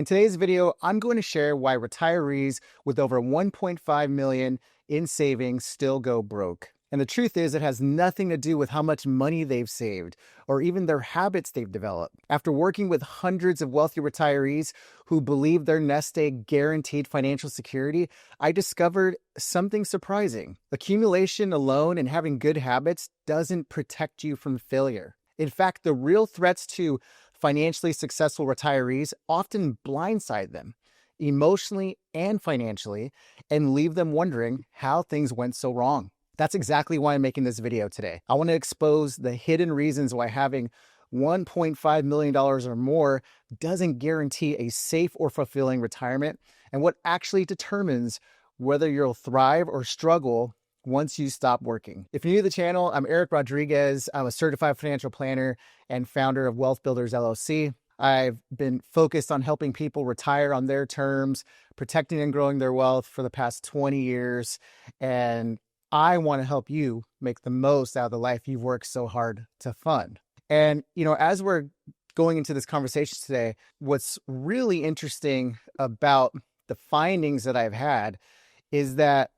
In today's video, I'm going to share why retirees with over 1.5 million in savings still go broke. And the truth is, it has nothing to do with how much money they've saved or even their habits they've developed. After working with hundreds of wealthy retirees who believe their nest egg guaranteed financial security, I discovered something surprising. Accumulation alone and having good habits doesn't protect you from failure. In fact, the real threats to financially successful retirees often blindside them emotionally and financially and leave them wondering how things went so wrong. That's exactly why I'm making this video today. I want to expose the hidden reasons why having $1.5 million or more doesn't guarantee a safe or fulfilling retirement, and what actually determines whether you'll thrive or struggle once you stop working. If you're new to the channel, I'm Eric Rodriguez. I'm a certified financial planner and founder of WealthBuilders LLC. I've been focused on helping people retire on their terms, protecting and growing their wealth for the past 20 years. And I want to help you make the most out of the life you've worked so hard to fund. And, as we're going into this conversation today, what's really interesting about the findings that I've had is that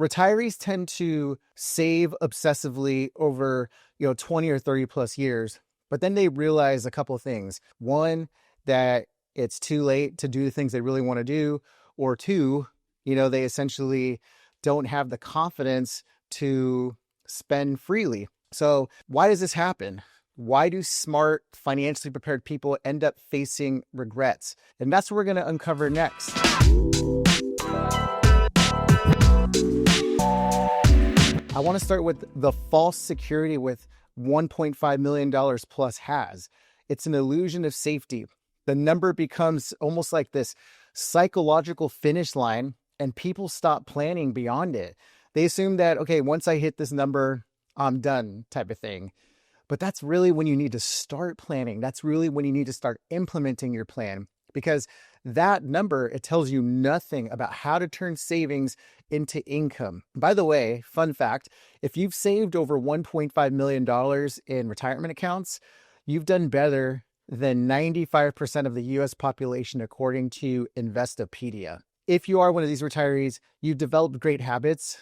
retirees tend to save obsessively over, 20 or 30 plus years, but then they realize a couple of things. One, that it's too late to do the things they really want to do, or two, they essentially don't have the confidence to spend freely. So why does this happen? Why do smart, financially prepared people end up facing regrets? And that's what we're going to uncover next. I want to start with the false security with $1.5 million plus has. It's an illusion of safety. The number becomes almost like this psychological finish line, and people stop planning beyond it. They assume that, okay, once I hit this number, I'm done type of thing. But that's really when you need to start planning. That's really when you need to start implementing your plan, because that number, it tells you nothing about how to turn savings into income. By the way, fun fact, if you've saved over $1.5 million in retirement accounts, you've done better than 95% of the US population, according to Investopedia. If you are one of these retirees, you've developed great habits.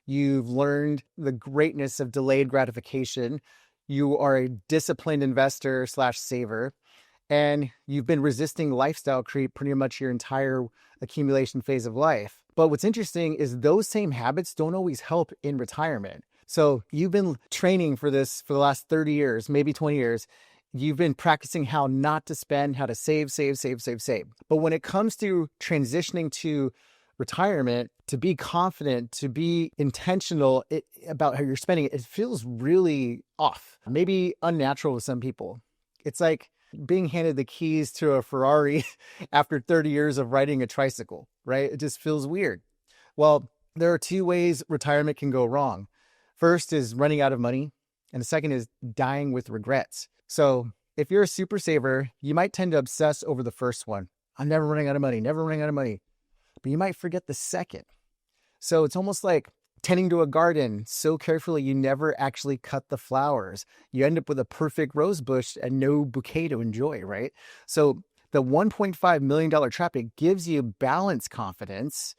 You've learned the greatness of delayed gratification. You are a disciplined investor / saver, and you've been resisting lifestyle creep pretty much your entire accumulation phase of life. But what's interesting is those same habits don't always help in retirement. So you've been training for this for the last 30 years, maybe 20 years. You've been practicing how not to spend, how to save. But when it comes to transitioning to retirement, to be confident, to be intentional about how you're spending it, it feels really off, maybe unnatural to some people. It's like being handed the keys to a Ferrari after 30 years of riding a tricycle, right? It just feels weird. Well, there are two ways retirement can go wrong. First is running out of money, and the second is dying with regrets. So if you're a super saver, you might tend to obsess over the first one. I'm never running out of money, never running out of money. But you might forget the second. So it's almost like tending to a garden so carefully you never actually cut the flowers. You end up with a perfect rose bush and no bouquet to enjoy, right? So the $1.5 million trap, it gives you balance confidence.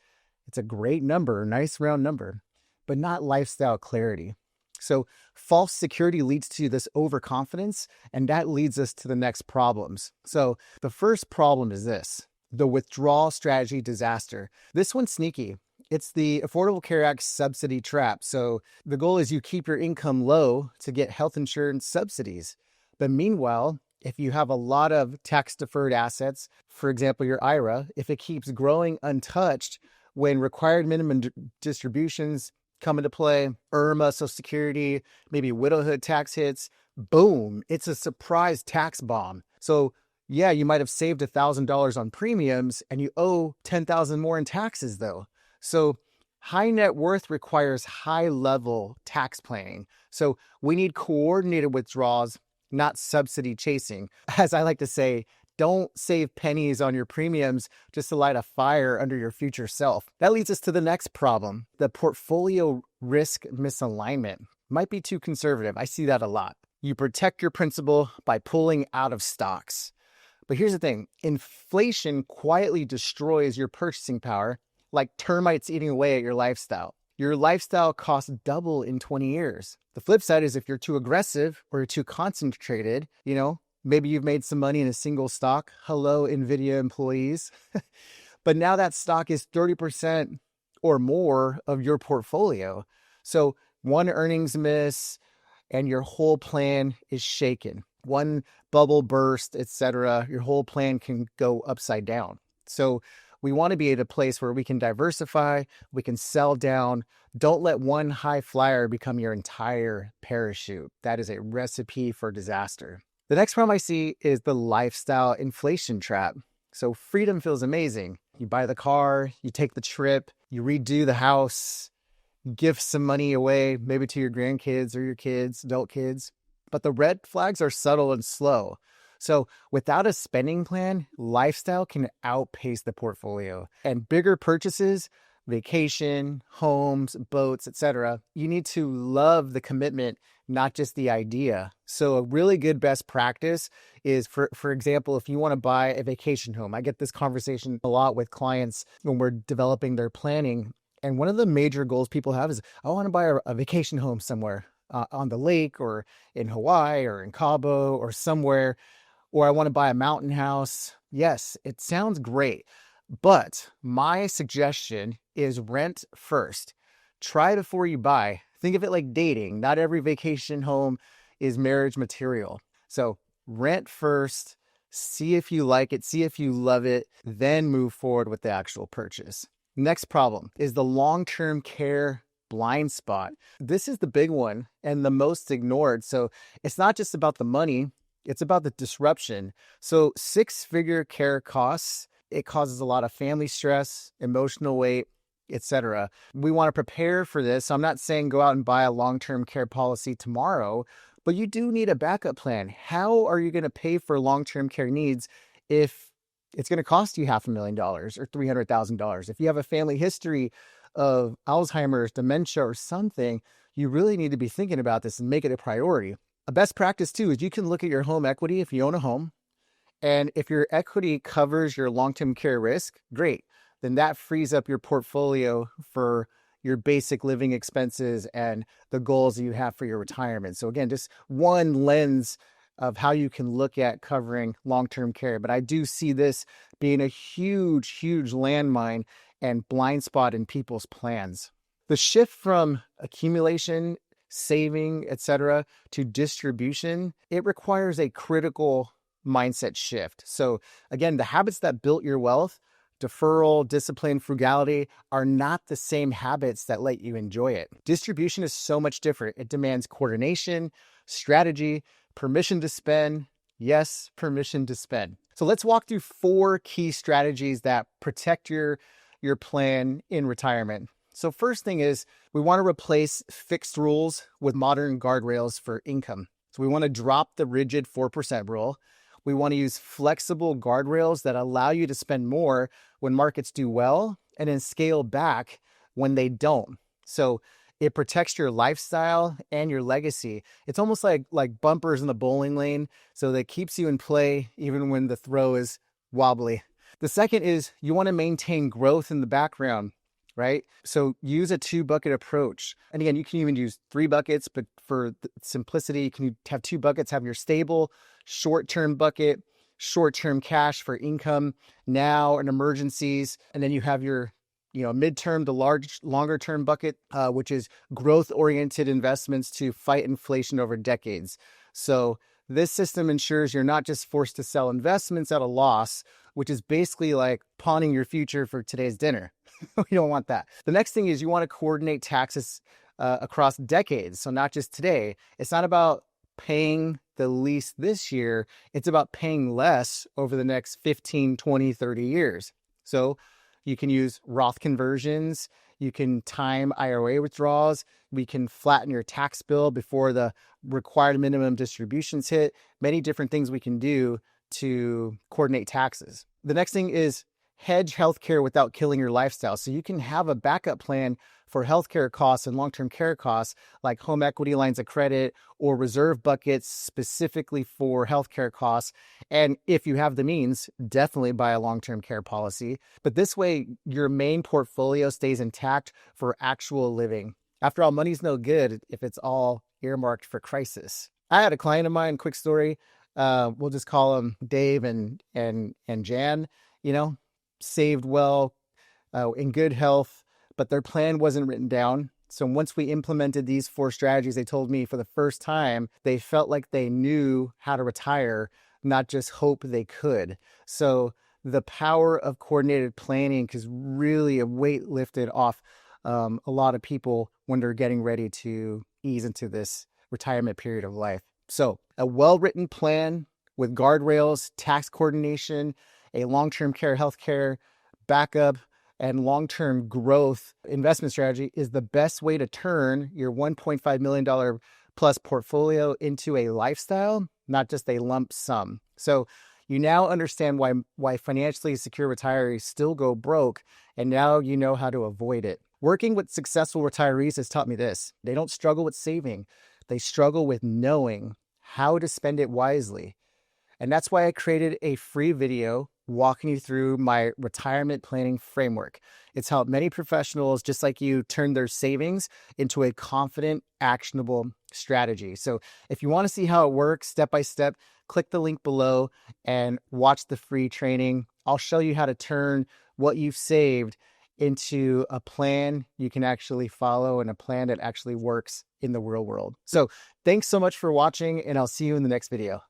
It's a great number, nice round number, but not lifestyle clarity. So false security leads to this overconfidence, and that leads us to the next problems. So the first problem is this: the withdrawal strategy disaster. This one's sneaky. It's the Affordable Care Act subsidy trap. So the goal is you keep your income low to get health insurance subsidies. But meanwhile, if you have a lot of tax-deferred assets, for example, your IRA, if it keeps growing untouched, when required minimum distributions come into play, IRMA, Social Security, maybe widowhood tax hits, boom, it's a surprise tax bomb. So yeah, you might have saved $1,000 on premiums and you owe $10,000 more in taxes though. So high net worth requires high level tax planning. So we need coordinated withdrawals, not subsidy chasing. As I like to say, don't save pennies on your premiums just to light a fire under your future self. That leads us to the next problem. The portfolio risk misalignment might be too conservative. I see that a lot. You protect your principal by pulling out of stocks. But here's the thing, inflation quietly destroys your purchasing power like termites eating away at your lifestyle. Your lifestyle costs double in 20 years. The flip side is if you're too aggressive or you're too concentrated, maybe you've made some money in a single stock. Hello, NVIDIA employees. But now that stock is 30% or more of your portfolio. So one earnings miss and your whole plan is shaken. One bubble burst, etc., your whole plan can go upside down. So we want to be at a place where we can diversify, we can sell down. Don't let one high flyer become your entire parachute. That is a recipe for disaster. The next problem I see is the lifestyle inflation trap. So freedom feels amazing. You buy the car, you take the trip, you redo the house, give some money away, maybe to your grandkids or your kids, adult kids. But the red flags are subtle and slow. So without a spending plan, lifestyle can outpace the portfolio. And bigger purchases, vacation, homes, boats, etc., you need to love the commitment, not just the idea. So a really good best practice is, for example, if you want to buy a vacation home. I get this conversation a lot with clients when we're developing their planning. And one of the major goals people have is, I want to buy a vacation home somewhere on the lake or in Hawaii or in Cabo or somewhere, or I want to buy a mountain house. Yes, it sounds great. But my suggestion is rent first. Try before you buy. Think of it like dating. Not every vacation home is marriage material. So rent first, see if you like it, see if you love it, then move forward with the actual purchase. Next problem is the long-term care blind spot. This is the big one and the most ignored. So it's not just about the money, it's about the disruption. So six-figure care costs, it causes a lot of family stress, emotional weight, etc. We want to prepare for this. So I'm not saying go out and buy a long-term care policy tomorrow, but you do need a backup plan. How are you going to pay for long-term care needs if it's going to cost you $500,000 or $300,000? If you have a family history of Alzheimer's, dementia, or something, you really need to be thinking about this and make it a priority. A best practice too is you can look at your home equity if you own a home. And if your equity covers your long-term care risk, great. Then that frees up your portfolio for your basic living expenses and the goals you have for your retirement. So again, just one lens of how you can look at covering long-term care. But I do see this being a huge, huge landmine and blind spot in people's plans. The shift from accumulation, saving, etc., to distribution, it requires a critical mindset shift. So again, the habits that built your wealth, deferral, discipline, frugality, are not the same habits that let you enjoy it. Distribution is so much different. It demands coordination, strategy, permission to spend. Yes, permission to spend. So let's walk through 4 key strategies that protect your plan in retirement. So first thing is we want to replace fixed rules with modern guardrails for income. So we want to drop the rigid 4% rule. We want to use flexible guardrails that allow you to spend more when markets do well and then scale back when they don't. So it protects your lifestyle and your legacy. It's almost like bumpers in the bowling lane. So that keeps you in play even when the throw is wobbly. The second is you want to maintain growth in the background, right? So use a 2-bucket approach. And again, you can even use 3 buckets, but for simplicity, you can have 2 buckets, have your stable short-term bucket, short-term cash for income now and emergencies. And then you have your midterm to longer-term bucket, which is growth-oriented investments to fight inflation over decades. So this system ensures you're not just forced to sell investments at a loss, which is basically like pawning your future for today's dinner. We don't want that. The next thing is you want to coordinate taxes across decades. So not just today. It's not about paying the least this year. It's about paying less over the next 15, 20, 30 years. So you can use Roth conversions. You can time IRA withdrawals. We can flatten your tax bill before the required minimum distributions hit. Many different things we can do to coordinate taxes. The next thing is hedge healthcare without killing your lifestyle. So you can have a backup plan for healthcare costs and long-term care costs, like home equity lines of credit or reserve buckets specifically for healthcare costs. And if you have the means, definitely buy a long-term care policy. But this way, your main portfolio stays intact for actual living. After all, money's no good if it's all earmarked for crisis. I had a client of mine, quick story. We'll just call them Dave and Jan, saved well, in good health, but their plan wasn't written down. So once we implemented these 4 strategies, they told me for the first time, they felt like they knew how to retire, not just hope they could. So the power of coordinated planning is really a weight lifted off a lot of people when they're getting ready to ease into this retirement period of life. So a well-written plan with guardrails, tax coordination, a long-term care healthcare backup, and long-term growth investment strategy is the best way to turn your $1.5 million plus portfolio into a lifestyle, not just a lump sum. So you now understand why financially secure retirees still go broke, and now you know how to avoid it. Working with successful retirees has taught me this. They don't struggle with saving. They struggle with knowing how to spend it wisely. And that's why I created a free video walking you through my retirement planning framework. It's helped many professionals just like you turn their savings into a confident, actionable strategy. So if you want to see how it works step by step, click the link below and watch the free training. I'll show you how to turn what you've saved into a plan you can actually follow and a plan that actually works in the real world. So thanks so much for watching, and I'll see you in the next video.